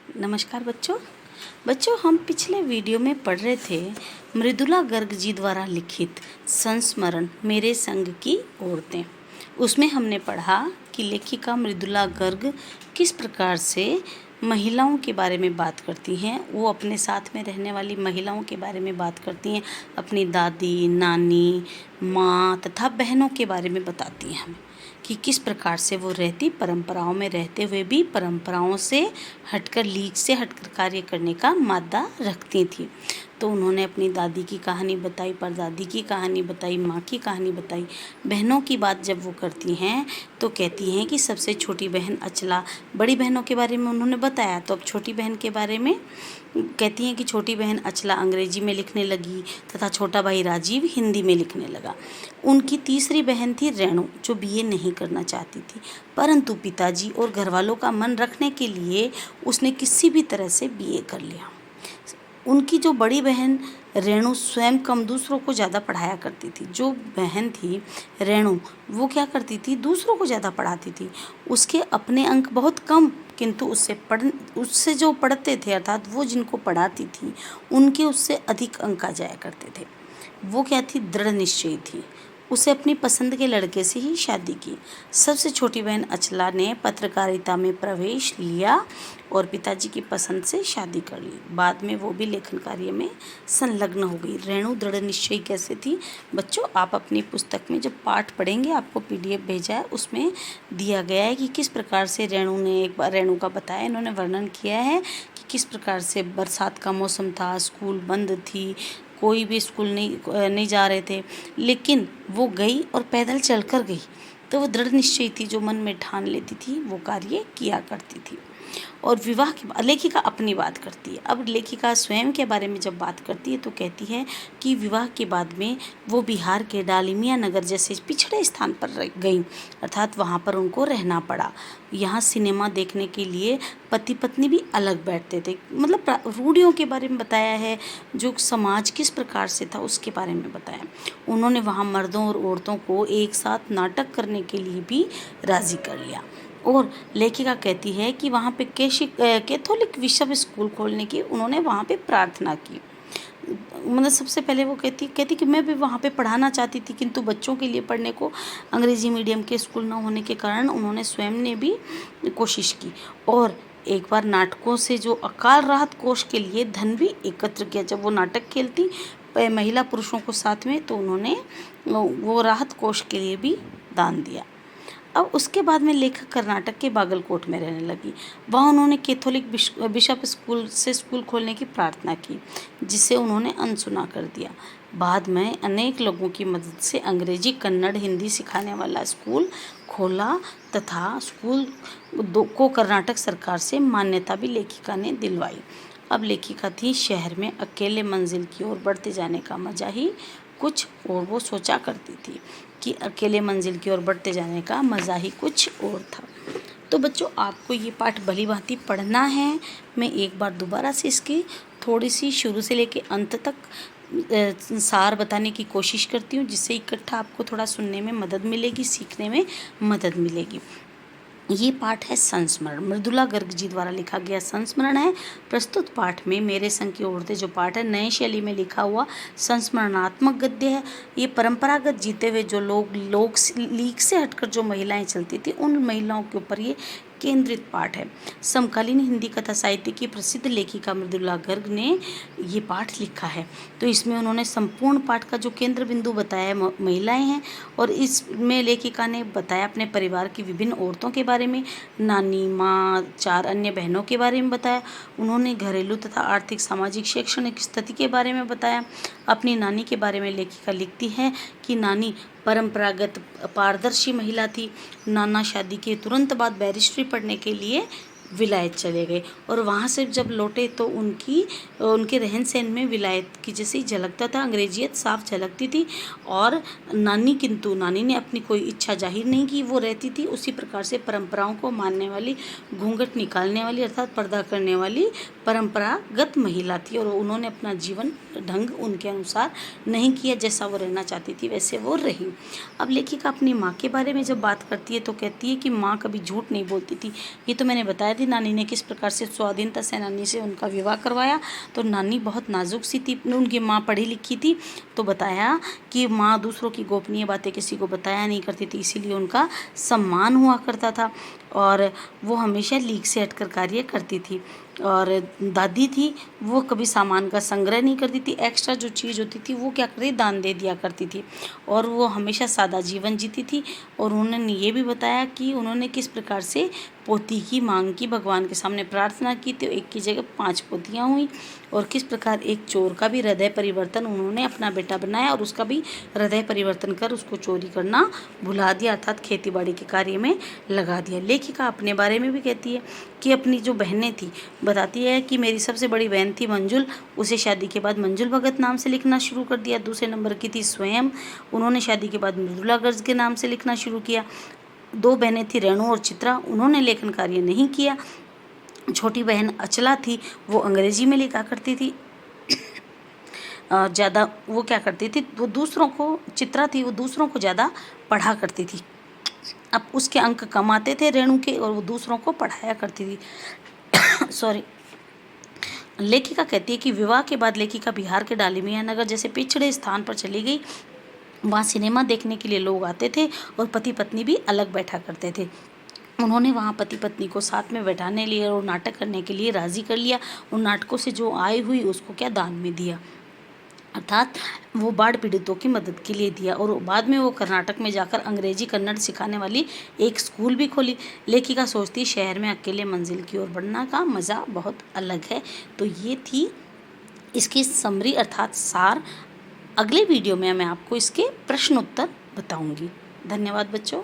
नमस्कार बच्चों। हम पिछले वीडियो में पढ़ रहे थे मृदुला गर्ग जी द्वारा लिखित संस्मरण मेरे संग की औरतें। उसमें हमने पढ़ा कि लेखिका मृदुला गर्ग किस प्रकार से महिलाओं के बारे में बात करती हैं। वो अपने साथ में रहने वाली महिलाओं के बारे में बात करती हैं, अपनी दादी, नानी, माँ तथा बहनों के बारे में बताती हैं हमें कि किस प्रकार से वो रहती, परंपराओं में रहते हुए भी परंपराओं से हटकर, लीक से हटकर कार्य करने का मादा रखती थी। तो उन्होंने अपनी दादी की कहानी बताई, परदादी की कहानी बताई, माँ की कहानी बताई। बहनों की बात जब वो करती हैं तो कहती हैं कि सबसे छोटी बहन अचला, बड़ी बहनों के बारे में उन्होंने बताया, तो अब छोटी बहन के बारे में कहती हैं कि छोटी बहन अचला अंग्रेजी में लिखने लगी तथा छोटा भाई राजीव हिंदी में लिखने लगा। उनकी तीसरी बहन थी रेणु, जो बीए नहीं करना चाहती थी, परंतु पिताजी और घरवालों का मन रखने के लिए उसने किसी भी तरह से बीए कर लिया। उनकी जो बड़ी बहन रेणु स्वयं कम दूसरों को ज़्यादा पढ़ाया करती थी। जो बहन थी रेणु, वो क्या करती थी, दूसरों को ज़्यादा पढ़ाती थी। उसके अपने अंक बहुत कम, किंतु उससे जो पढ़ते थे, अर्थात वो जिनको पढ़ाती थी, उनके उससे अधिक अंक आ जाया करते थे। वो क्या थी, दृढ़ निश्चयी थी। उसे अपनी पसंद के लड़के से ही शादी की। सबसे छोटी बहन अचला ने पत्रकारिता में प्रवेश लिया और पिताजी की पसंद से शादी कर ली। बाद में वो भी लेखन कार्य में संलग्न हो गई। रेणु दृढ़ निश्चयी कैसे थी बच्चों, आप अपनी पुस्तक में जब पाठ पढ़ेंगे, आपको PDF भेजा है, उसमें दिया गया है कि किस प्रकार से रेणु ने, एक बार रेणु का बताया, इन्होंने वर्णन किया है कि किस प्रकार से बरसात का मौसम था, स्कूल बंद थी, कोई भी स्कूल नहीं जा रहे थे, लेकिन वो गई और पैदल चलकर गई। तो वो दृढ़ निश्चयी थी, जो मन में ठान लेती थी वो कार्य किया करती थी। और विवाह की लेखिका अपनी बात करती है। अब लेखिका स्वयं के बारे में जब बात करती है तो कहती है कि विवाह के बाद में वो बिहार के डालमिया नगर जैसे पिछड़े स्थान पर गई, अर्थात वहाँ पर उनको रहना पड़ा। यहाँ सिनेमा देखने के लिए पति पत्नी भी अलग बैठते थे। मतलब रूढ़ियों के बारे में बताया है, जो समाज किस प्रकार से था उसके बारे में बताया। उन्होंने वहाँ मर्दों और औरतों को एक साथ नाटक करने के लिए भी राज़ी कर लिया। और लेखिका कहती है कि वहाँ पे कैथोलिक विश्व स्कूल खोलने की उन्होंने वहाँ पे प्रार्थना की। मतलब सबसे पहले वो कहती कि मैं भी वहाँ पे पढ़ाना चाहती थी, किंतु बच्चों के लिए पढ़ने को अंग्रेजी मीडियम के स्कूल न होने के कारण उन्होंने स्वयं ने भी कोशिश की। और एक बार नाटकों से जो अकाल राहत कोष के लिए धन भी एकत्र किया। जब वो नाटक खेलती महिला पुरुषों को साथ में, तो उन्होंने वो राहत कोष के लिए भी दान दिया। अब उसके बाद में लेखक कर्नाटक के बागलकोट में रहने लगी। वहाँ उन्होंने कैथोलिक बिशप स्कूल खोलने की प्रार्थना की, जिसे उन्होंने अनसुना कर दिया। बाद में अनेक लोगों की मदद से अंग्रेजी, कन्नड़, हिंदी सिखाने वाला स्कूल खोला तथा स्कूल को कर्नाटक सरकार से मान्यता भी लेखिका ने दिलवाई। अब लेखिका थी शहर में, अकेले मंजिल की ओर बढ़ते जाने का मजा ही कुछ और। वो सोचा करती थी कि अकेले मंजिल की ओर बढ़ते जाने का मज़ा ही कुछ और था। तो बच्चों, आपको ये पाठ भली भांति पढ़ना है। मैं एक बार दोबारा से इसकी थोड़ी सी शुरू से लेके अंत तक सार बताने की कोशिश करती हूँ, जिससे इकट्ठा आपको थोड़ा सुनने में मदद मिलेगी, सीखने में मदद मिलेगी। ये पाठ है संस्मरण, मृदुला गर्ग जी द्वारा लिखा गया संस्मरण है। प्रस्तुत पाठ में मेरे संग की औरतें जो पाठ है, नए शैली में लिखा हुआ संस्मरणात्मक गद्य है। ये परंपरागत जीते हुए जो लोग लीक से हटकर जो महिलाएं चलती थी, उन महिलाओं के ऊपर ये केंद्रित पाठ है। समकालीन हिंदी कथा साहित्य की प्रसिद्ध लेखिका मृदुला गर्ग ने ये पाठ लिखा है। तो इसमें उन्होंने संपूर्ण पाठ का जो केंद्र बिंदु बताया महिलाएं हैं, और इसमें लेखिका ने बताया अपने परिवार की विभिन्न औरतों के बारे में, नानी, माँ, 4 अन्य बहनों के बारे में बताया। उन्होंने घरेलू तथा आर्थिक, सामाजिक, शैक्षणिक स्थिति के बारे में बताया। अपनी नानी के बारे में लेखिका लिखती है कि नानी परंपरागत पारदर्शी महिला थी। नाना शादी के तुरंत बाद बैरिस्ट्री पढ़ने के लिए विलायत चले गए, और वहाँ से जब लौटे तो उनके रहन सहन में विलायत की जैसे झलकता था, अंग्रेजियत साफ झलकती थी। और किंतु नानी ने अपनी कोई इच्छा जाहिर नहीं की, वो रहती थी उसी प्रकार से परंपराओं को मानने वाली, घूंघट निकालने वाली, अर्थात पर्दा करने वाली परंपरागत महिला थी। और उन्होंने अपना जीवन ढंग उनके अनुसार नहीं किया, जैसा वो रहना चाहती थी वैसे वो रही। अब लेखिका अपनी माँ के बारे में जब बात करती है तो कहती है कि माँ कभी झूठ नहीं बोलती थी। ये तो मैंने बताया थी नानी ने किस प्रकार से स्वाधीनता सेनानी से उनका विवाह करवाया। तो नानी बहुत नाजुक सी थी, उनकी माँ पढ़ी लिखी थी, तो बताया कि माँ दूसरों की गोपनीय बातें किसी को बताया नहीं करती थी, इसीलिए उनका सम्मान हुआ करता था और वो हमेशा लीक से हटकर कार्य करती थी। और दादी थी वो कभी सामान का संग्रह नहीं करती थी, एक्स्ट्रा जो चीज़ होती थी वो क्या करती, दान दे दिया करती थी और वो हमेशा सादा जीवन जीती थी। और उन्होंने ये भी बताया कि उन्होंने किस प्रकार से पोती की मांग की, भगवान के सामने प्रार्थना की तो एक की जगह 5 पोतियाँ हुई और किस प्रकार एक चोर का भी हृदय परिवर्तन उन्होंने अपना बेटा बनाया और उसका भी हृदय परिवर्तन कर उसको चोरी करना भुला दिया, अर्थात खेतीबाड़ी के कार्य में लगा दिया। लेखिका अपने बारे में भी कहती है कि अपनी जो बहनें थी बताती है कि मेरी सबसे बड़ी बहन थी मंजुल, उसे शादी के बाद मंजुल भगत नाम से लिखना शुरू कर दिया। दूसरे नंबर की थी स्वयं, उन्होंने शादी के बाद मृदुला गर्ग के नाम से लिखना शुरू किया। 2 बहनें थी रेणु और चित्रा, उन्होंने लेखन कार्य नहीं किया। छोटी बहन अचला थी, वो अंग्रेजी में लिखा करती थी ज़्यादा, वो क्या करती थी, वो दूसरों को, चित्रा थी वो दूसरों को ज़्यादा पढ़ा करती थी। अब उसके अंक कम आते थे रेणु के और वो दूसरों को पढ़ाया करती थी सॉरी। लेखिका कहती है कि विवाह के बाद लेखिका बिहार के डालमिया नगर जैसे पिछड़े स्थान पर चली गई। वहाँ सिनेमा देखने के लिए लोग आते थे और पति पत्नी भी अलग बैठा करते थे। उन्होंने वहाँ पति पत्नी को साथ में बैठाने लिए और नाटक करने के लिए राज़ी कर लिया। उन नाटकों से जो आय हुई उसको क्या दान में दिया, अर्थात वो बाढ़ पीड़ितों की मदद के लिए दिया। और बाद में वो कर्नाटक में जाकर अंग्रेजी कन्नड़ सिखाने वाली एक स्कूल भी खोली। लेखिका सोचती शहर में अकेले मंजिल की ओर बढ़ना का मज़ा बहुत अलग है। तो ये थी इसकी समरी अर्थात सार। अगले वीडियो में मैं आपको इसके प्रश्न उत्तर बताऊंगी। धन्यवाद बच्चों।